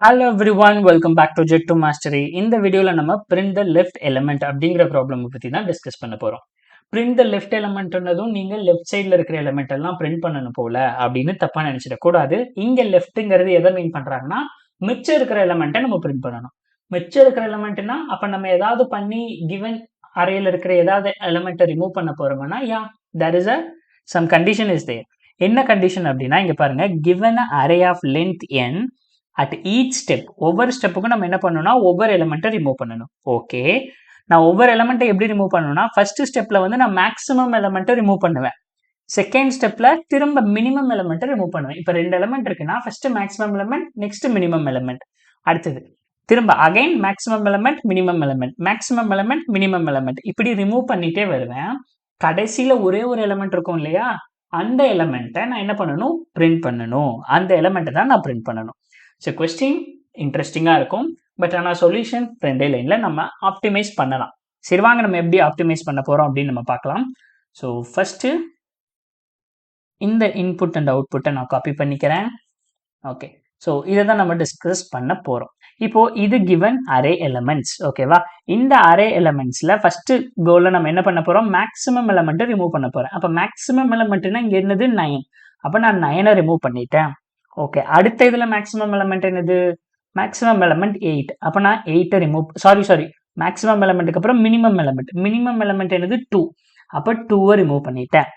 Hello everyone, welcome back to Jet to Mastery. இந்த வீடியோல நம்ம print the left element அப்படிங்கிற ப்ராப்ளம் பத்தி தான் டிஸ்கஸ் பண்ண போறோம். print the left elementன்றதும் நீங்க லெஃப்ட் சைடுல இருக்கிற எலிமெண்ட் எல்லாம் பிரிண்ட் பண்ணணும் போல அப்படின்னு தப்பா நினைச்சிட கூடாது. இங்க லெஃப்ட்ங்கிறது எதை மீன் பண்றாங்கன்னா மிச்சம் இருக்கிற எலிமெண்ட்டை நம்ம பிரிண்ட் பண்ணணும். மிச்சம் இருக்கிற எலிமெண்ட்னா அப்ப நம்ம ஏதாவது பண்ணி given அரேல இருக்கிற ஏதாவது எலிமெண்ட்டை ரிமூவ் பண்ண போறோம்னா there is a some condition is there. என்ன கண்டிஷன் அப்படின்னா இங்க பாருங்க, given an array of length n at each step, ஒவ்வொரு ஸ்டெப்புக்கும் நம்ம என்ன பண்ணணும்னா ஒவ்வொரு எலிமெண்ட்டை ரிமூவ் பண்ணணும். ஓகே, நான் ஒவ்வொரு எலிமெண்ட்டை எப்படி ரிமூவ் பண்ணணும்னா ஃபர்ஸ்ட் ஸ்டெப்ல வந்து நான் மேக்ஸிமம் எலிமெண்ட்டை ரிமூவ் பண்ணுவேன். செகண்ட் ஸ்டெப்ல திரும்ப மினிமம் எலிமெண்ட்டை ரிமூவ் பண்ணுவேன். இப்போ ரெண்டு எலிமெண்ட் இருக்குன்னா first maximum element, next minimum element, அடுத்தது திரும்ப again maximum element, minimum element, maximum element, minimum element, இப்படி ரிமூவ் பண்ணிட்டே வருவேன். கடைசியில ஒரே ஒரு எலிமெண்ட் இருக்கும் இல்லையா, அந்த எலிமெண்ட்டை நான் என்ன பண்ணணும், பிரிண்ட் பண்ணணும். அந்த எலிமெண்ட்டை தான் நான் பிரிண்ட் பண்ணணும். ஸோ கொஸ்டின் இன்ட்ரெஸ்டிங்காக இருக்கும், பட் ஆனால் சொல்யூஷன் ரெண்டே லைனில் நம்ம ஆப்டிமைஸ் பண்ணலாம். சரி வாங்க நம்ம எப்படி ஆப்டிமைஸ் பண்ண போகிறோம் அப்படின்னு நம்ம பார்க்கலாம். ஸோ ஃபஸ்ட்டு இந்த இன்புட் அண்ட் அவுட்புட்டை நான் காப்பி பண்ணிக்கிறேன். ஓகே, ஸோ இதை தான் நம்ம டிஸ்கஸ் பண்ண போகிறோம். இப்போ இது கிவன் அரே எலிமெண்ட்ஸ். ஓகேவா, இந்த அரே எலிமெண்ட்ஸில் ஃபர்ஸ்ட் கோலில் நம்ம என்ன பண்ண போகிறோம், மேக்ஸிமம் எலிமெண்ட்டை ரிமூவ் பண்ண போகிறேன். அப்போ மேக்ஸிமம் எலிமெண்ட்னா இங்கே என்னது 9. அப்போ நான் 9 ரிமூவ் பண்ணிட்டேன். ஓகே, அடுத்த இதில் மேக்ஸிமம் எலிமெண்ட் என்னது, மேக்ஸிமம் எலிமெண்ட் 8. அப்போ நான் 8 ரிமூவ் சாரி மேக்ஸிமம் எலிமெண்ட்டுக்கு அப்புறம் மினிமம் எலிமெண்ட் என்னது 2. அப்போ 2 ரிமூவ் பண்ணிட்டேன்.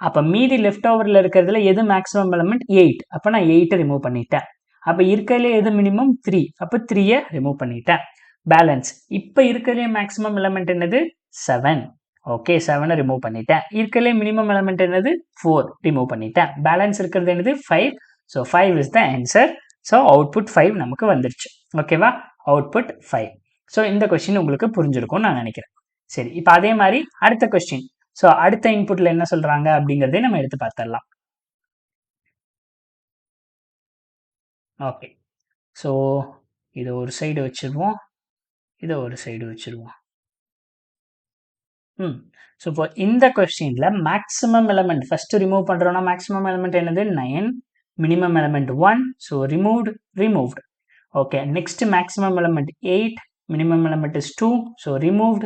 அப்போ மீதி லெஃப்ட் ஓவரில் இருக்கிறதுல எது மேக்ஸிமம் எலிமெண்ட் 8. அப்போ நான் 8 ரிமூவ் பண்ணிட்டேன். அப்போ இருக்கிறதுல எது மினிமம் 3. அப்போ 3 ரிமூவ் பண்ணிட்டேன். பேலன்ஸ் இப்போ இருக்கிறதுல மேக்ஸிமம் எலிமெண்ட் என்னது 7. ஓகே, 7 ரிமூவ் பண்ணிட்டேன். இருக்கிறதுல மினிமம் எலிமெண்ட் என்னது 4 ரிமூவ் பண்ணிட்டேன். பேலன்ஸ் இருக்கிறது என்னது 5. So 5 is the answer. So output 5 நமக்கு வந்துருச்சு. ஓகேவா, அவுட்புட் 5. ஸோ இந்த கொஸ்டின் உங்களுக்கு புரிஞ்சிருக்கும்னு நான் நினைக்கிறேன். சரி, இப்போ அதே மாதிரி அடுத்த கொஸ்டின். ஸோ அடுத்த இன்புட்ல என்ன சொல்றாங்க அப்படிங்கிறதே நம்ம எடுத்து பார்த்துடலாம். ஓகே, ஸோ இதை ஒரு சைடு வச்சிருவோம், இதை ஒரு சைடு வச்சிருவோம். ஸோ இப்போ இந்த கொஸ்டின்ல மேக்ஸிமம் எலிமெண்ட் ஃபர்ஸ்ட் ரிமூவ் பண்றோம்னா மேக்ஸிமம் எலிமெண்ட் என்னது 9, minimum element 1, so removed. Okay, next maximum element 8, minimum element is 2, so removed.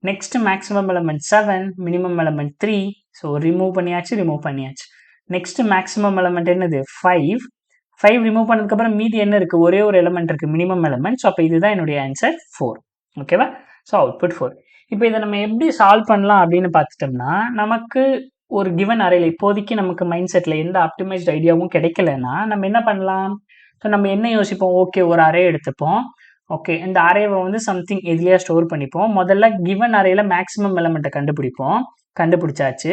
Next maximum element 7, minimum element 3, so remove பண்ணியாச்சு. Next maximum element என்னது 5 remove பண்ணதுக்கு அப்புறம் மீதி என்ன இருக்கு, ஒரே ஒரு எலிமெண்ட் இருக்கு, மினிமம் எலிமெண்ட். ஸோ அப்போ இதுதான் என்னுடைய ஆன்சர் 4. ஓகேவா, ஸோ அவுட்புட் 4. இப்போ இதை நம்ம எப்படி சால்வ் பண்ணலாம் அப்படின்னு பார்த்துட்டோம்னா, நமக்கு ஒரு கிவன் அரேல இப்போதைக்கு நமக்கு மைண்ட் செட்ல எந்த ஆப்டிமைஸ்ட் ஐடியாவும் கிடைக்கலன்னா நம்ம என்ன பண்ணலாம். ஸோ நம்ம என்ன யோசிப்போம், ஓகே ஒரு அரே எடுத்துப்போம். ஓகே, இந்த அரேவை வந்து சம்திங் எதுலையா ஸ்டோர் பண்ணிப்போம். முதல்ல கிவன் அரேல மேக்ஸிமம் எலிமெண்ட்டை கண்டுபிடிச்சாச்சு.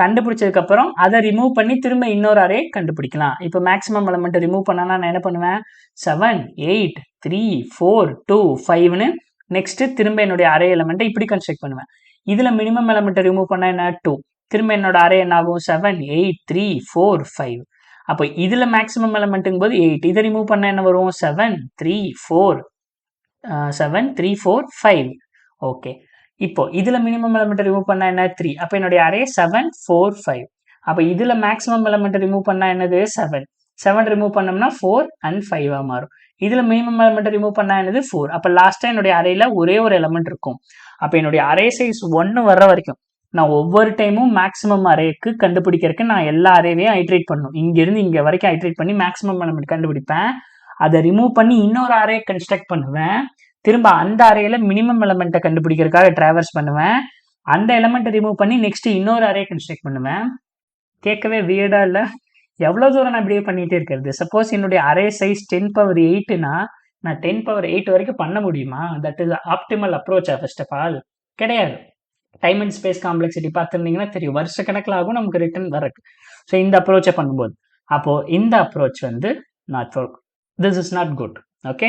கண்டுபிடிச்சதுக்கு அப்புறம் அதை ரிமூவ் பண்ணி திரும்ப இன்னொரு அரே கண்டுபிடிக்கலாம். இப்போ மேக்ஸிமம் எலிமெண்ட்டை ரிமூவ் பண்ணா நான் என்ன பண்ணுவேன், 7, 8, 3, 4, 2, 5ன்னு நெக்ஸ்ட் திரும்ப என்னுடைய அரே எலிமெண்ட்டை இப்படி கன்ஸ்ட்ரக்ட் பண்ணுவேன். இதுல மினிமம் எலிமெண்ட்டை ரிமூவ் பண்ணா என்ன 2, திரும்ப என்னோட அரே என்ன ஆகும் 7, 8, 3, 4, 5. அப்போ இதுல மேக்ஸிமம் எலிமெண்ட்டுங்கும் போது 8, இதை ரிமூவ் பண்ண என்ன வரும் 7, 3, 4, 5. ஓகே, இப்போ இதுல மினிமம் எலிமெண்ட் ரிமூவ் பண்ணா என்ன 3. அப்போ என்னுடைய அரே 7, 4, 5. அப்போ இதுல மேக்ஸிமம் எலிமெண்ட் ரிமூவ் பண்ணா என்னது 7 ரிமூவ் பண்ணோம்னா 4 and 5 மாறும். இதுல மினிமம் எலிமெண்ட் ரிமூவ் பண்ணா என்னது 4. அப்போ லாஸ்டா என்னுடைய அரேல ஒரே ஒரு எலிமெண்ட் இருக்கும். அப்போ என்னுடைய அரே சைஸ் 1 வர்ற வரைக்கும் நான் ஒவ்வொரு டைமும் மேக்ஸிமம் அரேக்கு கண்டுபிடிக்கிறதுக்கு நான் எல்லா அரேவையும் ஐட்ரேட் பண்ணணும். இங்கிருந்து இங்கே வரைக்கும் ஐட்ரேட் பண்ணி மேக்ஸிமம் எலிமெண்ட் கண்டுபிடிப்பேன். அதை ரிமூவ் பண்ணி இன்னொரு அரே கன்ஸ்ட்ரக்ட் பண்ணுவேன். திரும்ப அந்த அரேல மினிமம் எலிமெண்ட்டை கண்டுபிடிக்கிறதுக்காக டிராவர்ஸ் பண்ணுவேன். அந்த எலிமெண்ட்டை ரிமூவ் பண்ணி நெக்ஸ்ட் இன்னொரு அரே கன்ஸ்ட்ரக்ட் பண்ணுவேன். கேட்கவே வியர்டா இல்லை? எவ்வளோ தூரம் நான் இப்படியே பண்ணிகிட்டே இருக்கிறது. சப்போஸ் என்னுடைய அரே சைஸ் 10^8னா நான் 10^8 வரைக்கும் பண்ண முடியுமா? தட் இஸ் ஆப்டிமல் அப்ரோச்சா? ஃபர்ஸ்ட் ஆஃப் ஆல் கிடையாது. டைம் அண்ட் ஸ்பேஸ் காம்ப்ளெக்சிட்டி பார்த்துருந்தீங்கன்னா தெரியும், வருஷ கணக்கில் ஆகும் நமக்கு ரிட்டர்ன் வரக்கு. ஸோ இந்த அப்ரோச்சை பண்ணும்போது அப்போ இந்த அப்ரோச் வந்து this is not good. Okay,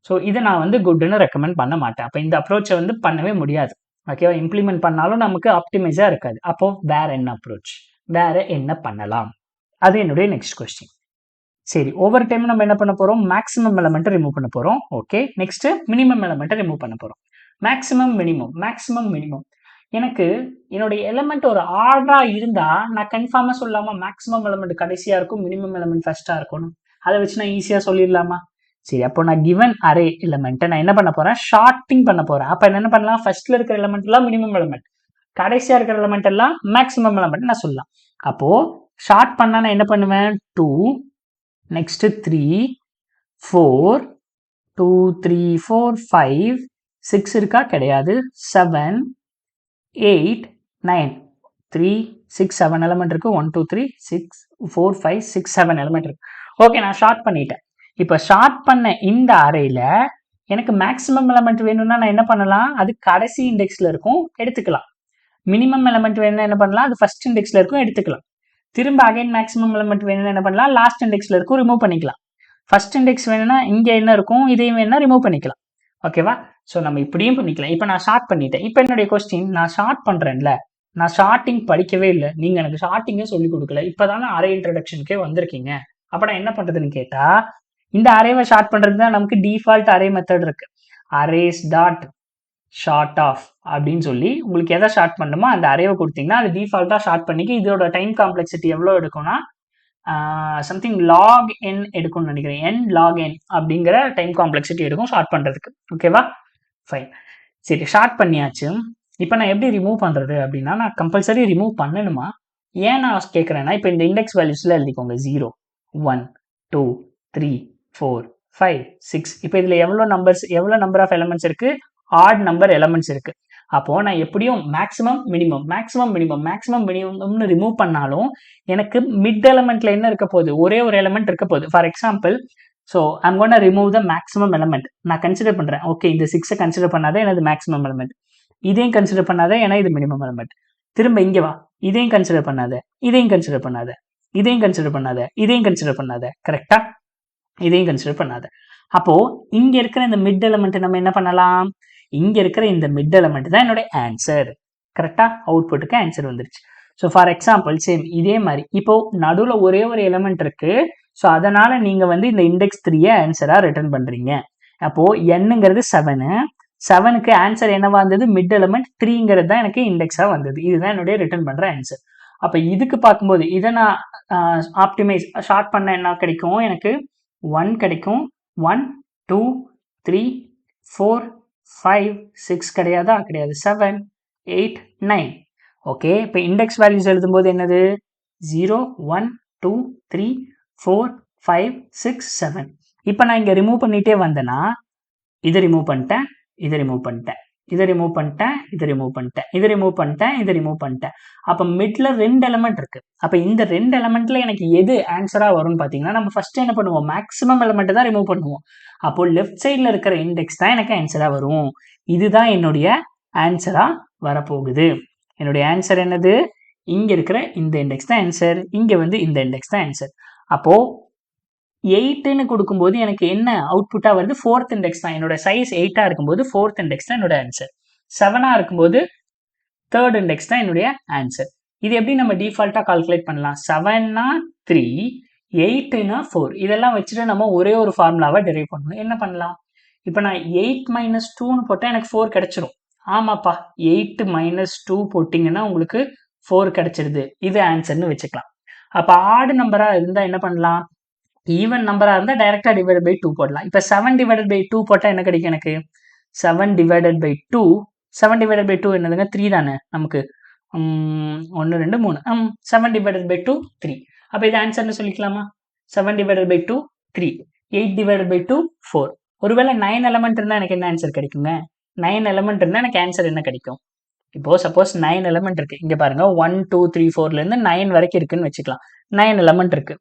so இதை நான் வந்து குட்னு ரெக்கமெண்ட் பண்ண மாட்டேன். அப்போ இந்த அப்ரோச்சை வந்து பண்ணவே முடியாது. ஓகேவா, இம்ப்ளிமெண்ட் பண்ணாலும் நமக்கு ஆப்டிமைஸாக இருக்காது. அப்போ வேற என்ன அப்ரோச், வேற என்ன பண்ணலாம், அது என்னுடைய நெக்ஸ்ட் கொஸ்டின். சரி, ஒவ்வொரு டைம் நம்ம என்ன பண்ண போறோம், மேக்ஸிமம் எலிமெண்ட்டை ரிமூவ் பண்ண போறோம். ஓகே, நெக்ஸ்ட் மினிமம் எலிமெண்ட்டை ரிமூவ் பண்ண போறோம். மேக்ஸிமம் மினிமம் எனக்கு என்னுடைய எலிமெண்ட் ஒரு ஆர்டரா இருந்தா நான் கன்ஃபார்மா சொல்லாம மேக்ஸிமம் எலிமெண்ட் கடைசியா இருக்கும், மினிமம் எலிமெண்ட் ஃபர்ஸ்டா இருக்கணும். அதை வச்சு நான் ஈஸியாக சொல்லிடலாமா? சரி, அப்போ நான் கிவன் அரே எலிமெண்ட்டை நான் என்ன பண்ண போறேன், ஷார்ட்டிங் பண்ண போறேன். அப்போ என்ன பண்ணலாம், ஃபர்ஸ்ட்ல இருக்கிற எலிமெண்ட் எல்லாம் மினிமம் எலிமெண்ட், கடைசியா இருக்கிற எலிமெண்ட் எல்லாம் மேக்ஸிமம் எலிமெண்ட் நான் சொல்லலாம். அப்போ ஷார்ட் பண்ணா நான் என்ன பண்ணுவேன், 2 நெக்ஸ்ட் 3 4 2 3 4 5 6 இருக்கா, கிடையாது, 7 8 9 3 6 7 எலிமெண்ட் இருக்கு, 1 2 3 6 4 5 6 7 எலிமெண்ட் இருக்கு. ஓகே, நான் ஷார்ட் பண்ணிட்டேன். இப்போ ஷார்ட் பண்ண இந்த அரேல எனக்கு மேக்ஸிமம் எலிமெண்ட் வேணும்னா நான் என்ன பண்ணலாம், அது கடைசி இண்டெக்ஸ்ல இருக்கும், எடுத்துக்கலாம். மினிமம் எலிமெண்ட் வேணும்னா என்ன பண்ணலாம், அது ஃபர்ஸ்ட் இண்டெக்ஸ்ல இருக்கும், எடுத்துக்கலாம். திரும்ப அகைன் மேக்ஸிமம் எலிமெண்ட் வேணும்னா என்ன பண்ணலாம், லாஸ்ட் இண்டெக்ஸ்ல இருக்கும், ரிமூவ் பண்ணிக்கலாம். ஃபர்ஸ்ட் இண்டெக்ஸ் வேணும்னா இங்க என்ன இருக்கும், இதையும் வேணும்னா ரிமூவ் பண்ணிக்கலாம். ஓகேவா? ஸோ நம்ம இப்படியும் பண்ணிக்கலாம். இப்போ நான் ஷார்ட் பண்ணிட்டேன். இப்போ என்னுடைய கொஸ்டின், நான் ஷார்ட் பண்றேன்ல, நான் ஷார்ட்டிங் படிக்கவே இல்லை, நீங்க எனக்கு ஷார்ட்டிங்கே சொல்லி கொடுக்கல, இப்போதானே அரே இன்ட்ரடக்ஷனுக்கே வந்திருக்கீங்க. அப்போ நான் என்ன பண்றதுன்னு கேட்டா, இந்த அரேவை ஷார்ட் பண்றதுக்கு தான் நமக்கு டிஃபால்ட் அரே மெத்தட் இருக்கு. அரேஸ் டாட் ஷார்ட் ஆஃப் அப்படின்னு சொல்லி உங்களுக்கு எதை ஷார்ட் பண்ணுமோ அந்த அரேவை கொடுத்தீங்கன்னா அது டிஃபால்ட்டா ஷார்ட் பண்ணிக்க. இதோட டைம் காம்ப்ளெக்சிட்டி எவ்வளோ எடுக்கும்னா சம்திங் லாக் என் எடுக்கும்னு நினைக்கிறேன், என் லாக் என் அப்படிங்கிற டைம் காம்ப்ளெக்சிட்டி எடுக்கும் ஷார்ட் பண்றதுக்கு. ஓகேவா? ஃபைன். சரி, ஷார்ட் பண்ணியாச்சு. இப்போ நான் எப்படி ரிமூவ் பண்றது அப்படின்னா, நான் கம்பல்சரி ரிமூவ் பண்ணணுமா? ஏன் நான் கேட்குறேன்னா, இப்போ இந்த இண்டெக்ஸ் வேல்யூஸ்ல எழுதிக்கோங்க, 0 1 2 3 4 5 6. இப்போ இதுல எவ்வளோ நம்பர் ஆஃப் எலிமெண்ட்ஸ் இருக்கு, ஆட் நம்பர் எலிமெண்ட்ஸ் இருக்கு. அப்போ நான் எப்படியும் மேக்ஸிமம் மினிமம்னு ரிமூவ் பண்ணாலும் எனக்கு மிட் எலிமெண்ட்ல என்ன இருக்க போகுது, ஒரே ஒரு எலிமெண்ட் இருக்க போகுது. For example, so I'm gonna remove the maximum element. நான் கன்சிடர் பண்றேன், ஓகே இந்த 6 கன்சிடர் பண்ணாத எனது மேக்ஸிமம் எலிமெண்ட், இதையும் கன்சிடர் பண்ணாத ஏன்னா இது மினிமம் எலிமெண்ட். திரும்ப இங்க வா, இதையும் கன்சிடர் பண்ணாத, இதையும் கன்சிடர் பண்ணாத, இதையும் கன்சிடர் பண்ணாத, இதையும் கன்சிடர் பண்ணாத, கரெக்டா? இதையும் கன்சிடர் பண்ணாத. அப்போ இங்க இருக்கிற இந்த மிட் எலிமெண்ட் நம்ம என்ன பண்ணலாம், இங்க இருக்கிற இந்த மிட் எலிமெண்ட் தான் என்னோட ஆன்சர். கரெக்டா? அவுட்புட்டுக்கு ஆன்சர் வந்துருச்சு. ஸோ ஃபார் எக்ஸாம்பிள் சேம் இதே மாதிரி இப்போ நடுவில் ஒரே ஒரு எலிமெண்ட் இருக்கு. ஸோ அதனால நீங்க வந்து இந்த இண்டெக்ஸ் 3 ஆன்சரா ரிட்டர்ன் பண்றீங்க. அப்போ என்னங்கிறது 7, 7க்கு ஆன்சர் என்னவா இருந்தது, மிட் எலிமெண்ட் 3ங்கிறது தான் எனக்கு இண்டெக்ஸா வந்தது. இதுதான் என்னுடைய ரிட்டர்ன் பண்ற ஆன்சர். அப்ப இதுக்கு பார்க்கும்போது இதை நான் ஆப்டிமைஸ் ஷார்ட் பண்ண என்ன கிடைக்கும், எனக்கு 1 கிடைக்கும், 1 2 3 4 5 6 கிடையாதா, கிடையாது, 7 8 9. ஓகே, இப்போ இண்டெக்ஸ் வேல்யூஸ் எழுதும்போது என்னது, 0 1 2 3 4 5 6 7. இப்போ நான் இங்க ரிமூவ் பண்ணிட்டே வந்தேன்னா இதை ரிமூவ் பண்ணிட்டேன், இதை ரிமூவ் பண்ணிட்டேன், இதை ரிமூவ் பண்ணிட்டேன், இதை ரிமூவ் பண்ணிட்டேன், இதை ரிமூவ் பண்ணிட்டேன், இதை ரிமூவ் பண்ணிட்டேன். அப்போ மிட்ல 2 எலிமெண்ட் இருக்கு. அப்போ இந்த 2 எலிமெண்ட்ல எனக்கு எது ஆன்சரா வரும்னு பார்த்தீங்கன்னா, நம்ம ஃபர்ஸ்ட் என்ன பண்ணுவோம், மேக்ஸிமம் எலிமெண்ட் தான் ரிமூவ் பண்ணுவோம். அப்போ லெஃப்ட் சைட்ல இருக்கிற இண்டெக்ஸ் தான் எனக்கு ஆன்சரா வரும். இதுதான் என்னுடைய ஆன்சரா வரப்போகுது. என்னுடைய ஆன்சர் என்னது, இங்க இருக்கிற இந்த இண்டெக்ஸ் தான் ஆன்சர், இங்க வந்து இந்த இண்டெக்ஸ் தான் ஆன்சர். அப்போ 8ன்னு கொடுக்கும்போது எனக்கு என்ன அவுட்புட்டா வருது, 4th இண்டெக்ஸ் தான். என்னோட சைஸ் 8ஆ இருக்கும்போது 4th இண்டெக்ஸ் தான் என்னோட ஆன்சர். 7ஆ இருக்கும்போது 3rd இண்டெக்ஸ் தான் என்னுடைய ஆன்சர். இது எப்படி நம்ம டிஃபால்ட்டா கால்குலேட் பண்ணலாம், 7னா 3 8னா 4 இதெல்லாம் வச்சுட்டு நம்ம ஒரே ஒரு ஃபார்முலாவை டெரைவ் பண்ணணும். என்ன பண்ணலாம், இப்போ நான் 8 - 2ன்னு போட்டா எனக்கு 4 கிடைச்சிரும். ஆமாப்பா, 8 - 2 போட்டிங்கன்னா உங்களுக்கு 4 கிடைச்சிருது, இது ஆன்சர்னு வச்சுக்கலாம். அப்போ ஆட் நம்பரா இருந்தா என்ன பண்ணலாம், ஈவன் நம்பரா இருந்தா டைரக்டா டிவைடட் பை 2 போடலாம். இப்போ 7 டிவைடட் பை 2 போட்டா என்ன கிடைக்கும் எனக்கு, 7 டிவைடட் பை 2 7 டிவைடட் பை 2 என்னதுங்க, 3 தானே நமக்கு. 1 2 3 7 டிவைடட் பை 2 3. அப்போ இது ஆன்சர்னு சொல்லிக்கலாமா, 7 டிவைடட் பை 2 3, 8 டிவைடட் பை 2 4. ஒருவேளை 9 எலிமெண்ட் இருந்தா எனக்கு என்ன ஆன்சர் கிடைக்குங்க, 9 எலிமெண்ட் இருந்தா எனக்கு ஆன்சர் என்ன கிடைக்கும். இப்போ சப்போஸ் 9 எலிமெண்ட் இருக்கு, இங்க பாருங்க 1 2 3 4ல இருந்து 9 வரைக்கும் இருக்குன்னு வச்சுக்கலாம். 9 எலிமெண்ட் இருக்கு,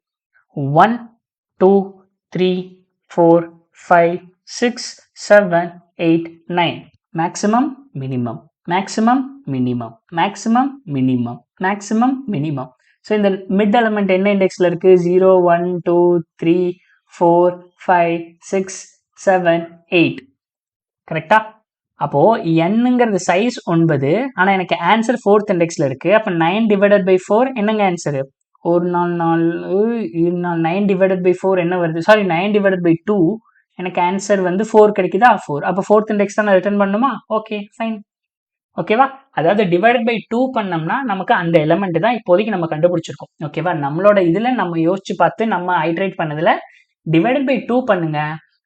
1 2 3 4 5 6 7 8 9. Maximum minimum, maximum minimum, maximum minimum, maximum minimum. So இந்த மிட் எலிமெண்ட் என்ன இண்டெக்ஸ்ல இருக்கு, 0 1 2 3 4 5 6 7 8. கரெக்டா? அப்போ என்னங்கிறது சைஸ் 9, ஆனா எனக்கு ஆன்சர் 4th இண்டெக்ஸ்ல இருக்கு. அப்ப 9 டிவைடட் பை 4 என்னங்க ஆன்சர், ஒரு 9 டிவைடட் பை 4 என்ன வருது, சாரி 9 டிவைடட் பை 2 எனக்கு ஆன்சர் வந்து 4 கிடைக்குதா, 4. அப்போ 4th இண்டெக்ஸ் தான் நான் ரிட்டர்ன் பண்ணுமா, ஓகே ஃபைன். ஓகேவா? அதாவது டிவைடட் பை 2 பண்ணோம்னா நமக்கு அந்த எலிமெண்ட் தான் இப்போதைக்கு நம்ம கண்டுபிடிச்சிருக்கோம். ஓகேவா? நம்மளோட இதுல நம்ம யோசிச்சு பார்த்து நம்ம ஐட்ரேட் பண்ணதுல டிவைடட் பை 2 பண்ணுங்க.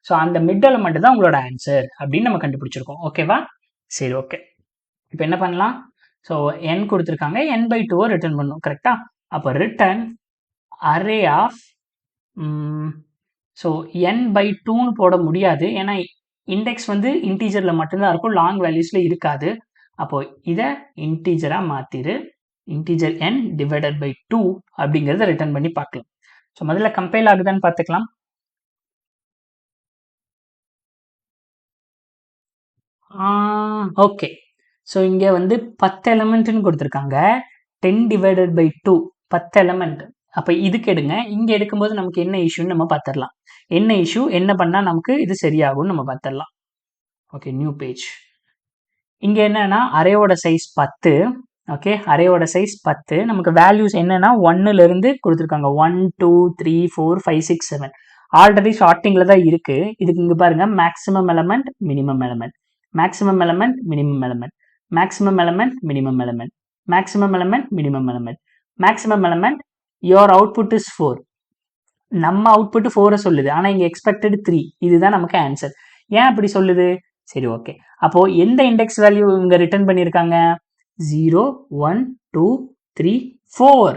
ஸோ அந்த மிட் எலமெண்ட் தான் உங்களோட ஆன்சர் அப்படின்னு நம்ம கண்டுபிடிச்சிருக்கோம். ஓகேவா? சரி, ஓகே. இப்போ என்ன பண்ணலாம்? ஸோ n கொடுத்துருக்காங்க, n பை 2 ரிட்டர்ன் பண்ணணும். கரெக்டா? அப்போ return array of so n by 2ன்னு போட முடியாது, ஏன்னா இண்டெக்ஸ் வந்து இன்டீஜரில் மட்டும்தான் இருக்கும், லாங் வேல்யூஸில் இருக்காது. அப்போ இதை இன்டீஜராக மாற்றிடு, இன்டீஜர் n டிவைடட் பை 2 அப்படிங்கிறத ரிட்டர்ன் பண்ணி பார்க்கலாம். ஸோ முதல்ல கம்பைல் ஆகுதான்னு பார்த்துக்கலாம். ஓகே. ஸோ இங்கே வந்து 10 எலமெண்ட்னு கொடுத்துருக்காங்க, 10 டிவைடட் பை 2 10 எலமெண்ட். அப்போ இதுக்கு எடுங்க, இங்கே எடுக்கும்போது நமக்கு என்ன இஷ்யூன்னு நம்ம பார்த்துடலாம். என்ன இஷ்யூ, என்ன பண்ணால் நமக்கு இது சரியாகும்னு நம்ம பார்த்துடலாம். Okay, new page. இங்கே என்னன்னா அரேவோட சைஸ் 10. ஓகே, அரேவோட சைஸ் 10. நமக்கு வேல்யூஸ் என்னன்னா 1லேருந்து கொடுத்துருக்காங்க, 1 2 3 4 5 6 7. ஆல்ரெடி ஷார்ட்டிங்கில் தான் இருக்குது. இதுக்கு இங்கே பாருங்கள், maximum element minimum element, maximum element minimum element, maximum element minimum element, maximum element minimum element, maximum element. Your output is 4. நம்ம அவுட்புட் 4 சொல்லுது, ஆனால் இங்கே எக்ஸ்பெக்டட் 3. இதுதான் நமக்கு ஆன்சர். ஏன் அப்படி சொல்லுது? சரி, ஓகே. அப்போ எந்த இண்டெக்ஸ் வேல்யூ இவங்க ரிட்டர்ன் பண்ணியிருக்காங்க? 0 1 2 3 4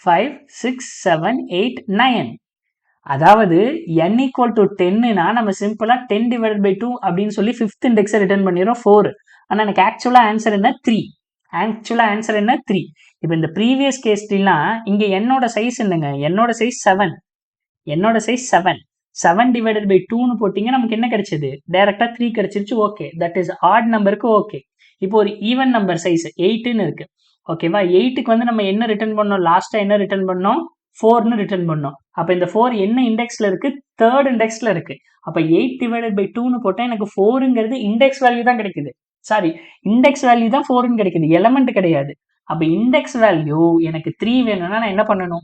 5 6 7 8 9. அதாவது n ஈக்குவல் டு 10னா நம்ம சிம்பிளா 10 டிவைடட் பை 2 அப்படின்னு சொல்லி 5th இண்டெக்ஸை ரிட்டர்ன் பண்ணிடுறோம் 4. ஆனால் எனக்கு ஆக்சுவலா ஆன்சர் என்ன? 3. ஆக்சுவலா ஆன்சர் என்ன? 3. இப்போ இந்த ப்ரீவியஸ் கேஸ்லாம் இங்க என்னோட சைஸ் என்னங்க? என்னோட சைஸ் 7. என்னோட சைஸ் 7. 7 டிவைடட் பை 2ன்னு போட்டிங்க, நமக்கு என்ன கிடைச்சது? டைரக்டா 3 கிடைச்சிருச்சு. ஓகே, தட் இஸ் ஆட் நம்பருக்கு. ஓகே, இப்போ ஒரு ஈவன் நம்பர் சைஸ் 8ன்னு இருக்கு. ஓகேவா? 8க்கு வந்து நம்ம என்ன ரிட்டர்ன் பண்ணோம்? லாஸ்டா என்ன ரிட்டர்ன் பண்ணோம்? 4ன்னு ரிட்டர்ன் பண்ணோம். அப்போ இந்த 4 என்ன இண்டெக்ஸ்ல இருக்கு? 3rd இண்டெக்ஸ்ல இருக்கு. அப்போ 8 டிவைடட் பை 2ன்னு போட்டா எனக்கு 4ங்கிறது இண்டெக்ஸ் வேல்யூ தான் கிடைக்குது. சாரி, இண்டெக்ஸ் வேல்யூ தான் 4ன்னு கிடைக்குது, எலமெண்ட் கிடையாது. அப்போ இண்டெக்ஸ் வேல்யூ எனக்கு 3 வேணும்னா நான் என்ன பண்ணணும்?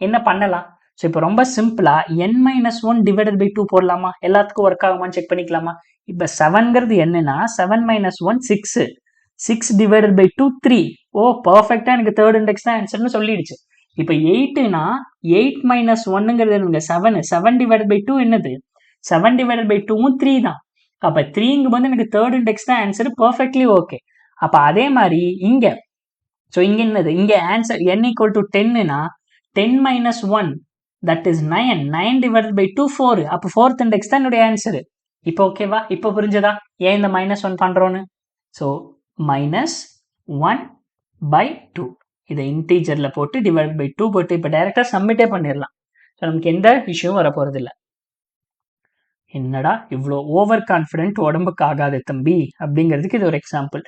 என்ன பண்ணலாம்? ஸோ இப்போ ரொம்ப சிம்பிளா n-1 டிவைடட் பை 2 போடலாமா? எல்லாத்துக்கும் ஒர்க் ஆகுமான்னு செக் பண்ணிக்கலாமா? இப்போ 7ங்கிறது என்னன்னா 7 - 1 6. 6 டிவைடட் பை 2 3. ஓ, பர்ஃபெக்டா எனக்கு 3rd இண்டெக்ஸ் தான் ஆன்சர்னு சொல்லிடுச்சு. இப்போ 8னா 8 - 1ங்கிறது என்னங்க? 7. 7 டிவைடட் பை 2 என்னது? 7 டிவைடட் பை 2வும் 3 தான். அப்போ 3ங்கும் போது எனக்கு 3rd இண்டெக்ஸ் தான் ஆன்சர். Perfectly okay. அப்போ அதே மாதிரி இங்க, ஸோ இங்க என்னது? இங்க ஆன்சர் n ஈக்குவல் டு 10னா 10 - 1 தட் இஸ் 9. 9 divided by 2 4. அப்போ 4th இண்டெக்ஸ் தான் என்னுடைய ஆன்சர். இப்போ ஓகேவா? இப்போ புரிஞ்சதா ஏன் இந்த -1 பண்றோன்னு? ஸோ -1 பை 2 இதை இன்டீஜர்ல போட்டு டிவைட் பை 2 போட்டு இப்போ டைரக்டா சப்மிட்டே பண்ணிடலாம். ஸோ நமக்கு எந்த இஷ்யூவும் வர போறது இல்லை. என்னடா இவ்வளோ ஓவர் கான்ஃபிடென்ட் உடம்புக்கு ஆகாது தம்பி அப்படிங்கிறதுக்கு இது ஒரு எக்ஸாம்பிள்.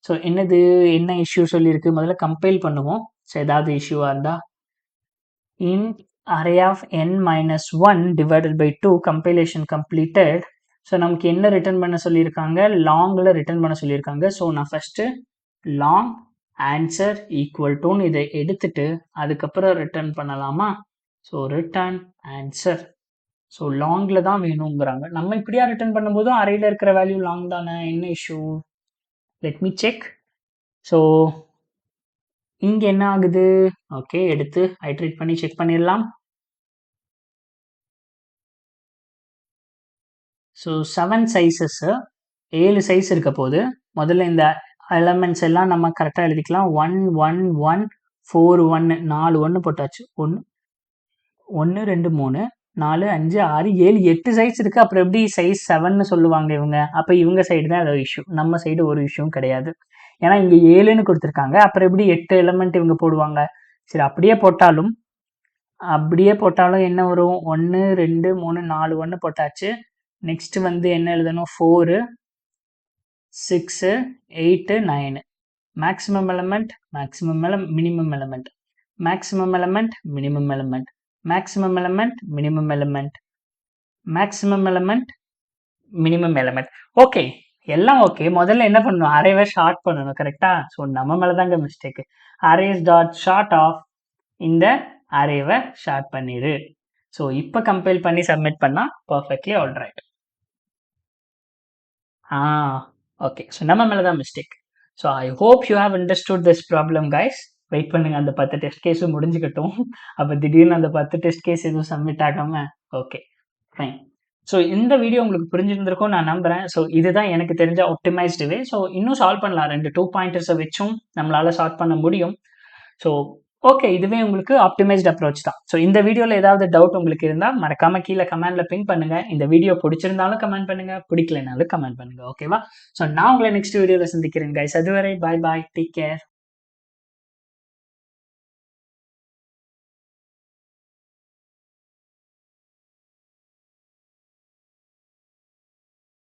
ஸோ என்னது, என்ன இஷ்யூ சொல்லியிருக்கு? முதல்ல கம்பைல் பண்ணுவோம். ஸோ ஏதாவது இஷ்யூவாக இருந்தா in array of n-1 divided by 2 compilation completed. So நமக்கு என்ன ரிட்டர்ன் பண்ண சொல்லியிருக்காங்க? லாங்கில் ரிட்டர்ன் பண்ண சொல்லியிருக்காங்க. ஸோ நான் ஃபஸ்ட்டு லாங் ஆன்சர் ஈக்குவல் டுன்னு இதை எடுத்துட்டு அதுக்கப்புறம் ரிட்டர்ன் பண்ணலாமா? So return answer. ஸோ லாங்கில் தான் வேணுங்கிறாங்க. நம்ம இப்படியா ரிட்டர்ன் பண்ணும்போதும் அரேயில் இருக்கிற வேல்யூ லாங் தானே, என்ன issue? Let me check. So இங்கே என்ன ஆகுது? ஓகே, எடுத்து ஐட்ரேட் பண்ணி செக் பண்ணிடலாம். ஸோ 7 சைஸஸ், 7 சைஸ் இருக்க போது முதல்ல இந்த எலமெண்ட்ஸ் எல்லாம் நம்ம கரெக்டாக எழுதிக்கலாம். 1 1 1 4 1 4 1 போட்டாச்சு. 1 1 2 3 4 5 6 7 8 சைஸ் இருக்கு. அப்புறம் எப்படி சைஸ் 7ன்னு சொல்லுவாங்க இவங்க? அப்போ இவங்க சைடு தான் ஏதோ இஷ்யூ, நம்ம சைடு ஒரு இஷ்யூவும் கிடையாது. ஏன்னா இங்கே 7ன்னு கொடுத்துருக்காங்க, அப்புறம் எப்படி 8 எலமெண்ட் இவங்க போடுவாங்க? சரி, அப்படியே போட்டாலும் என்ன வரும்? 1 2 3 4 1 போட்டாச்சு. நெக்ஸ்ட் வந்து என்ன எழுதணும்? 4 6 8 9. Maximum element minimum element, maximum element minimum element, maximum element minimum element, maximum element minimum element. Okay, எல்லாம் ஓகே. முதல்ல என்ன பண்ணணும்? அரேவை ஷார்ட் பண்ணணும். கரெக்டா? ஸோ நம்ம மேலே தாங்க mistake. Arrays dot sort of இந்த அரேவை ஷார்ட் பண்ணிடு. ஸோ இப்போ கம்பைல் பண்ணி சப்மிட் பண்ணால் perfectly all right. Okay, so நம்ம மேலே தான் mistake. So I hope you have understood this problem guys. Wait பண்ணுங்க, அந்த 10 டெஸ்ட் கேஸும் முடிஞ்சுக்கட்டும். அப்போ திடீர்னு அந்த 10 டெஸ்ட் கேஸ் எதுவும் சப்மிட் ஆகாம. Okay, fine. ஸோ இந்த வீடியோ உங்களுக்கு புரிஞ்சிருந்திருக்கும் நான் நம்புறேன். ஸோ இதுதான் எனக்கு தெரிஞ்ச ஆப்டிமைஸ்டு வே. ஸோ இன்னும் சால்வ் பண்ணலாம். 2 பாயிண்டர்ஸை வச்சும் நம்மளால சால்வ் பண்ண முடியும். ஸோ ஓகே, இதுவே உங்களுக்கு ஆப்டிமைஸ்ட் அப்ரோச் தான். ஸோ இந்த வீடியோவில் ஏதாவது டவுட் உங்களுக்கு இருந்தால் மறக்காம கீழே கமெண்ட்ல பின் பண்ணுங்க. இந்த வீடியோ பிடிச்சிருந்தாலும் கமெண்ட் பண்ணுங்க, பிடிக்கலனாலும் கமெண்ட் பண்ணுங்க. ஓகேவா? ஸோ நான் உங்களை நெக்ஸ்ட் வீடியோவில் சந்திக்கிறேன் கைஸ். அதுவரை பாய் பாய், டேக் கேர்.